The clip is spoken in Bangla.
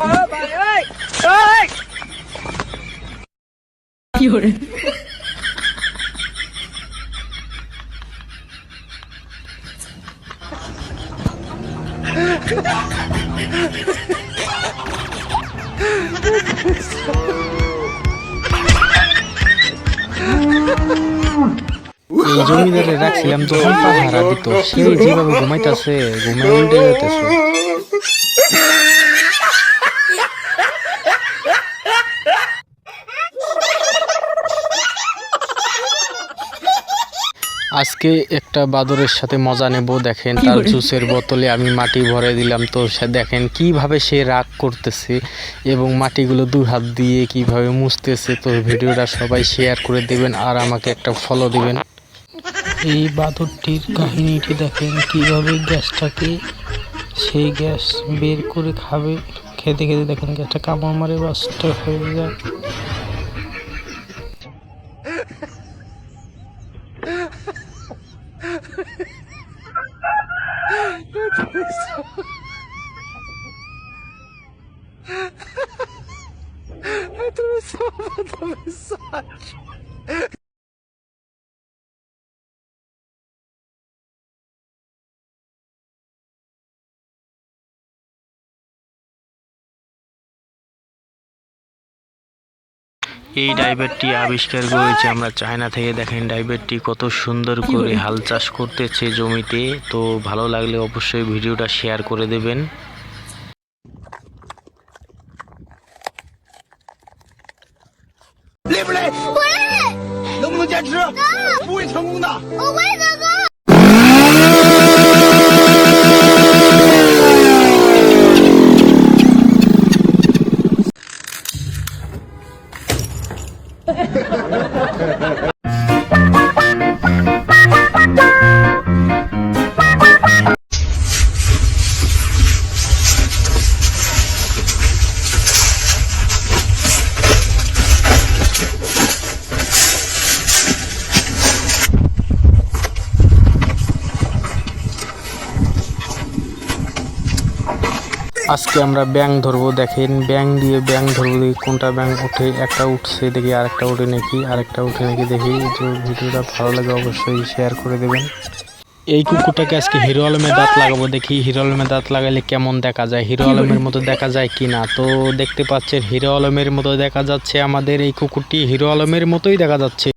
এই জমিদারে রাখছিলাম যখন পাহারা দিত সেই যেভাবে ঘুমাইতেছে ঘুমে উল্টে যেতেছে। আজকে একটা বাদরের সাথে মজা নেব। দেখেন তার জুসের বোতলে আমি মাটি ভরে দিলাম, তো সে দেখেন কিভাবে সে রাগ করতেছে এবং মাটিগুলো দুই হাত দিয়ে কিভাবে মুছতেছে। তো ভিডিওটা সবাই শেয়ার করে দেবেন আর আমাকে একটা ফলো দিবেন। এই বাদরটির কাহিনীটি দেখেন কিভাবে গ্যাসটাকে সেই গ্যাস বের করে খাবে, খেতে খেতে দেখেন গ্যাসটা কামড় মারে বাস্ট হয়ে যায়। এই ডাইভারটি আবিষ্কার করেছি আমরা চায়না থেকে। দেখেন ডাইভারটি কত সুন্দর করে হাল চাষ করতেছে জমিতে। তো ভালো লাগলে অবশ্যই ভিডিওটা শেয়ার করে দেবেন।能不能坚持？不会成功的。我会的。আজকে আমরা ব্যাং ধরবো। দেখেন ব্যাং দিয়ে ব্যাং ধরবো, দেখি কোনটা ব্যাং উঠে। একটা উঠছে দেখি, আরেকটা উঠে নাকি, আরেকটা উঠে নাকি দেখি। যে ভিডিওটা ভালো লাগে অবশ্যই শেয়ার করে দেবেন। এই কুকুরটাকে আজকে হিরো আলমের দাঁত লাগাবো, দেখি হিরো আলমের দাঁত লাগালে কেমন দেখা যায়, হিরো আলমের মতো দেখা যায় কি না। তো দেখতে পাচ্ছেন হিরো আলমের মতো দেখা যাচ্ছে আমাদের এই কুকুরটি, হিরো আলমের মতোই দেখা যাচ্ছে।